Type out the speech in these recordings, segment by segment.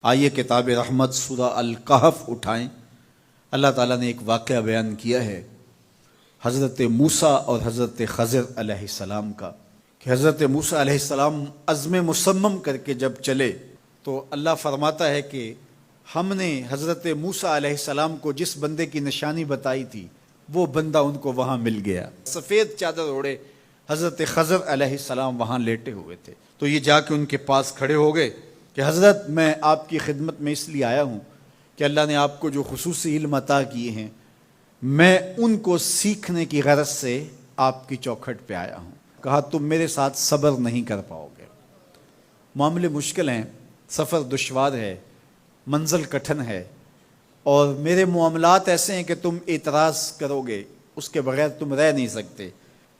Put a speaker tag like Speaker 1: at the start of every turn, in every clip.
Speaker 1: آئیے کتاب رحمت سورہ الکہف اٹھائیں۔ اللہ تعالیٰ نے ایک واقعہ بیان کیا ہے حضرت موسیٰ اور حضرت خضر علیہ السلام کا، کہ حضرت موسیٰ علیہ السلام عزم مصمم کر کے جب چلے تو اللہ فرماتا ہے کہ ہم نے حضرت موسیٰ علیہ السلام کو جس بندے کی نشانی بتائی تھی وہ بندہ ان کو وہاں مل گیا۔ سفید چادر اوڑے حضرت خضر علیہ السلام وہاں لیٹے ہوئے تھے، تو یہ جا کے ان کے پاس کھڑے ہو گئے کہ حضرت میں آپ کی خدمت میں اس لیے آیا ہوں کہ اللہ نے آپ کو جو خصوصی علم عطا کیے ہیں میں ان کو سیکھنے کی غرض سے آپ کی چوکھٹ پہ آیا ہوں۔ کہا تم میرے ساتھ صبر نہیں کر پاؤ گے، معاملے مشکل ہیں، سفر دشوار ہے، منزل کٹھن ہے، اور میرے معاملات ایسے ہیں کہ تم اعتراض کرو گے اس کے بغیر تم رہ نہیں سکتے۔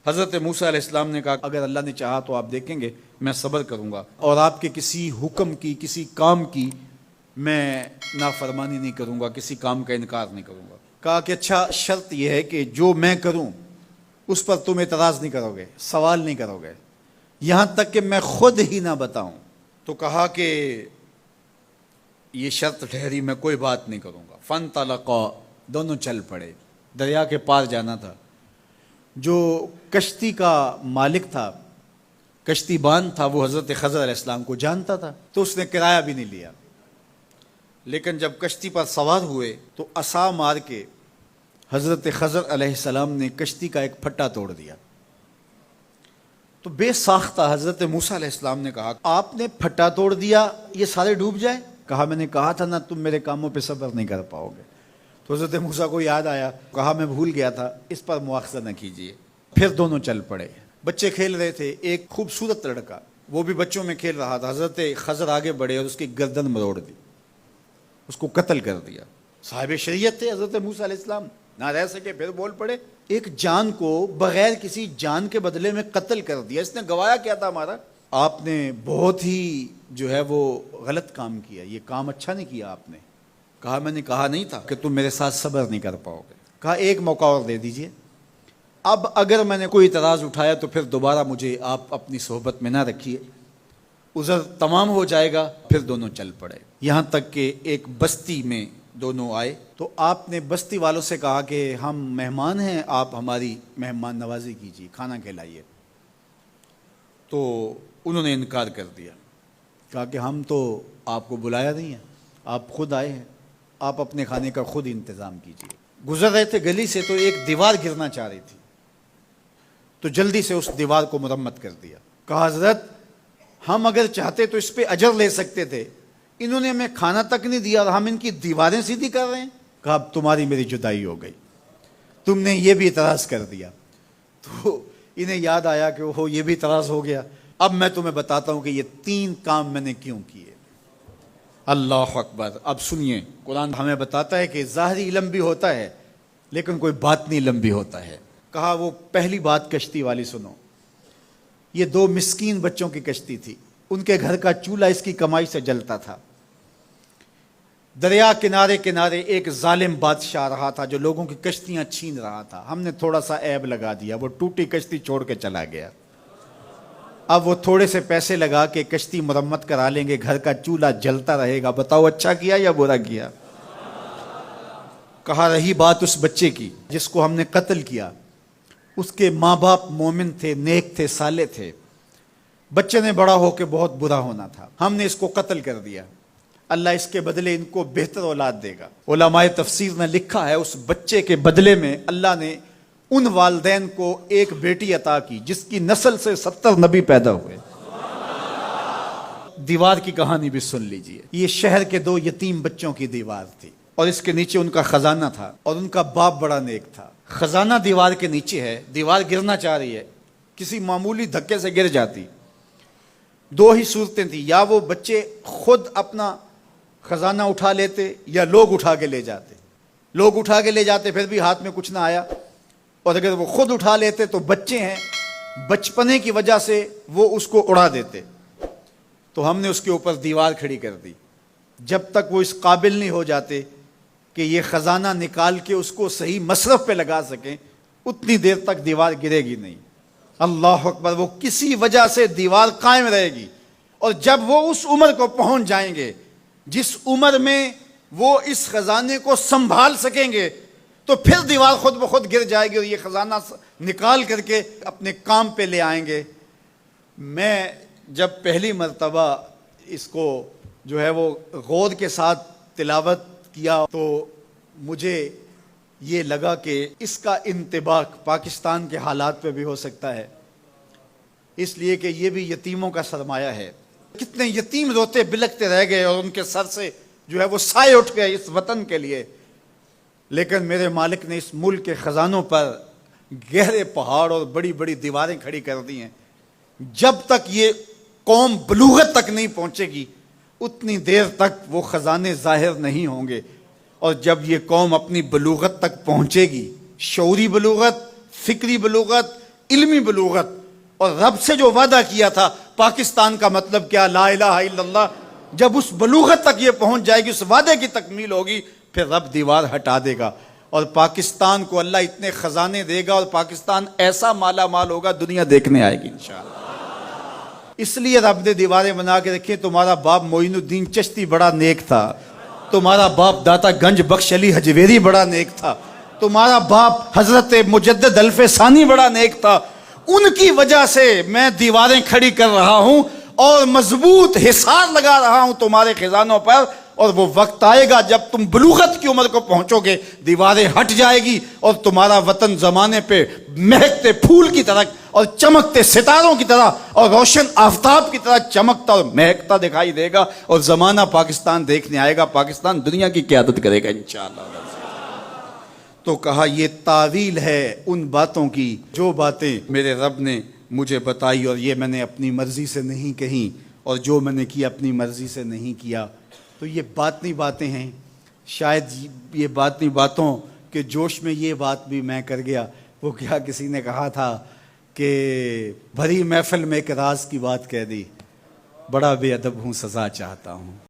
Speaker 1: حضرت موسیٰ علیہ السلام نے کہا اگر اللہ نے چاہا تو آپ دیکھیں گے میں صبر کروں گا اور آپ کے کسی حکم کی کسی کام کی میں نافرمانی نہیں کروں گا، کسی کام کا انکار نہیں کروں گا۔ کہا کہ اچھا شرط یہ ہے کہ جو میں کروں اس پر تم اعتراض نہیں کرو گے، سوال نہیں کرو گے، یہاں تک کہ میں خود ہی نہ بتاؤں۔ تو کہا کہ یہ شرط ٹھہری، میں کوئی بات نہیں کروں گا۔ فانطلقا، دونوں چل پڑے، دریا کے پار جانا تھا۔ جو کشتی کا مالک تھا، کشتی بان تھا، وہ حضرت خضر علیہ السلام کو جانتا تھا تو اس نے کرایہ بھی نہیں لیا، لیکن جب کشتی پر سوار ہوئے تو عصا مار کے حضرت خضر علیہ السلام نے کشتی کا ایک پھٹا توڑ دیا۔ تو بے ساختہ حضرت موسیٰ علیہ السلام نے کہا آپ نے پھٹا توڑ دیا، یہ سارے ڈوب جائیں؟ کہا میں نے کہا تھا نا تم میرے کاموں پہ صبر نہیں کر پاؤ گے۔ تو حضرت موسیٰ کو یاد آیا، کہا میں بھول گیا تھا، اس پر مواخذہ نہ کیجیے۔ پھر دونوں چل پڑے، بچے کھیل رہے تھے، ایک خوبصورت لڑکا وہ بھی بچوں میں کھیل رہا تھا۔ حضرت خضر آگے بڑھے اور اس کی گردن مروڑ دی، اس کو قتل کر دیا۔ صاحب شریعت تھے حضرت موسیٰ علیہ السلام، نہ رہ سکے، پھر بول پڑے ایک جان کو بغیر کسی جان کے بدلے میں قتل کر دیا، اس نے گوایا کیا تھا ہمارا؟ آپ نے بہت ہی جو ہے وہ غلط کام کیا، یہ کام اچھا نہیں کیا آپ نے۔ کہا میں نے کہا نہیں تھا کہ تم میرے ساتھ صبر نہیں کر پاؤ گے۔ کہا ایک موقع اور دے دیجئے، اب اگر میں نے کوئی اعتراض اٹھایا تو پھر دوبارہ مجھے آپ اپنی صحبت میں نہ رکھیے، عذر تمام ہو جائے گا۔ پھر دونوں چل پڑے، یہاں تک کہ ایک بستی میں دونوں آئے تو آپ نے بستی والوں سے کہا کہ ہم مہمان ہیں، آپ ہماری مہمان نوازی کیجیے، کھانا کھلائیے۔ تو انہوں نے انکار کر دیا، کہا کہ ہم تو آپ کو بلایا نہیں ہے، آپ خود آئے ہیں، آپ اپنے کھانے کا خود انتظام کیجیے۔ گزر رہے تھے گلی سے تو ایک دیوار گرنا چاہ رہی تھی، تو جلدی سے اس دیوار کو مرمت کر دیا۔ کہا حضرت ہم اگر چاہتے تو اس پہ اجر لے سکتے تھے، انہوں نے ہمیں کھانا تک نہیں دیا اور ہم ان کی دیواریں سیدھی کر رہے ہیں۔ کہا اب تمہاری میری جدائی ہو گئی، تم نے یہ بھی اعتراض کر دیا۔ تو انہیں یاد آیا کہ وہ یہ بھی اعتراض ہو گیا، اب میں تمہیں بتاتا ہوں کہ یہ 3 کام میں نے کیوں کیے۔ اللہ اکبر۔ اب سنیے، قرآن ہمیں بتاتا ہے کہ ظاہری علم بھی ہوتا ہے لیکن کوئی باطنی علم بھی ہوتا ہے۔ کہا وہ پہلی بات کشتی والی سنو، یہ 2 مسکین بچوں کی کشتی تھی، ان کے گھر کا چولہا اس کی کمائی سے جلتا تھا۔ دریا کنارے کنارے ایک ظالم بادشاہ رہا تھا جو لوگوں کی کشتیاں چھین رہا تھا، ہم نے تھوڑا سا عیب لگا دیا، وہ ٹوٹی کشتی چھوڑ کے چلا گیا۔ اب وہ تھوڑے سے پیسے لگا کے کشتی مرمت کرا لیں گے، گھر کا چولہا جلتا رہے گا، بتاؤ اچھا کیا یا برا کیا؟ کہا رہی بات اس بچے کی جس کو ہم نے قتل کیا، اس کے ماں باپ مومن تھے، نیک تھے، صالح تھے، بچے نے بڑا ہو کے بہت برا ہونا تھا، ہم نے اس کو قتل کر دیا، اللہ اس کے بدلے ان کو بہتر اولاد دے گا۔ علماء تفسیر نے لکھا ہے اس بچے کے بدلے میں اللہ نے ان والدین کو ایک بیٹی عطا کی جس کی نسل سے 70 نبی پیدا ہوئے۔ دیوار کی کہانی بھی سن لیجئے، یہ شہر کے 2 یتیم بچوں کی دیوار تھی اور اس کے نیچے ان کا خزانہ تھا اور ان کا باپ بڑا نیک تھا۔ خزانہ دیوار کے نیچے ہے، دیوار گرنا چاہ رہی ہے، کسی معمولی دھکے سے گر جاتی۔ 2 ہی صورتیں تھیں، یا وہ بچے خود اپنا خزانہ اٹھا لیتے یا لوگ اٹھا کے لے جاتے۔ لوگ اٹھا کے لے جاتے پھر بھی ہاتھ میں کچھ نہ آیا، اور اگر وہ خود اٹھا لیتے تو بچے ہیں، بچپنے کی وجہ سے وہ اس کو اڑا دیتے۔ تو ہم نے اس کے اوپر دیوار کھڑی کر دی، جب تک وہ اس قابل نہیں ہو جاتے کہ یہ خزانہ نکال کے اس کو صحیح مصرف پہ لگا سکیں، اتنی دیر تک دیوار گرے گی نہیں۔ اللہ اکبر۔ وہ کسی وجہ سے دیوار قائم رہے گی، اور جب وہ اس عمر کو پہنچ جائیں گے جس عمر میں وہ اس خزانے کو سنبھال سکیں گے تو پھر دیوار خود بخود گر جائے گی اور یہ خزانہ نکال کر کے اپنے کام پہ لے آئیں گے۔ میں جب پہلی مرتبہ اس کو جو ہے وہ غور کے ساتھ تلاوت کیا تو مجھے یہ لگا کہ اس کا انطباق پاکستان کے حالات پہ بھی ہو سکتا ہے، اس لیے کہ یہ بھی یتیموں کا سرمایہ ہے۔ کتنے یتیم روتے بلکتے رہ گئے اور ان کے سر سے جو ہے وہ سائے اٹھ گئے اس وطن کے لیے، لیکن میرے مالک نے اس ملک کے خزانوں پر گہرے پہاڑ اور بڑی بڑی دیواریں کھڑی کر دی ہیں۔ جب تک یہ قوم بلوغت تک نہیں پہنچے گی اتنی دیر تک وہ خزانے ظاہر نہیں ہوں گے، اور جب یہ قوم اپنی بلوغت تک پہنچے گی، شعوری بلوغت، فکری بلوغت، علمی بلوغت، اور رب سے جو وعدہ کیا تھا پاکستان کا مطلب کیا، لا الہ الا اللہ، جب اس بلوغت تک یہ پہنچ جائے گی، اس وعدے کی تکمیل ہوگی، پھر رب دیوار ہٹا دے گا اور پاکستان کو اللہ اتنے خزانے دے گا اور پاکستان ایسا مالا مال ہوگا دنیا دیکھنے آئے گی انشاءاللہ۔ اس لیے رب نے دیواریں بنا کے رکھی۔ تمہارا باپ معین الدین چشتی بڑا نیک تھا، تمہارا باپ داتا گنج بخش علی حجویری بڑا نیک تھا، تمہارا باپ حضرت مجدد الف ثانی بڑا نیک تھا، ان کی وجہ سے میں دیواریں کھڑی کر رہا ہوں اور مضبوط حصار لگا رہا ہوں تمہارے خزانوں پر، اور وہ وقت آئے گا جب تم بلوغت کی عمر کو پہنچو گے دیواریں ہٹ جائے گی اور تمہارا وطن زمانے پہ مہکتے پھول کی طرح اور چمکتے ستاروں کی طرح اور روشن آفتاب کی طرح چمکتا اور مہکتا دکھائی دے گا، اور زمانہ پاکستان دیکھنے آئے گا، پاکستان دنیا کی قیادت کرے گا انشاءاللہ۔ تو کہا یہ تعویل ہے ان باتوں کی جو باتیں میرے رب نے مجھے بتائی، اور یہ میں نے اپنی مرضی سے نہیں کہیں، اور جو میں نے کیا اپنی مرضی سے نہیں کیا۔ تو یہ باطنی باتیں ہیں، شاید یہ باطنی باتوں کے جوش میں یہ بات بھی میں کر گیا۔ وہ کیا کسی نے کہا تھا کہ بھری محفل میں ایک راز کی بات کہہ دی، بڑا بے ادب ہوں سزا چاہتا ہوں۔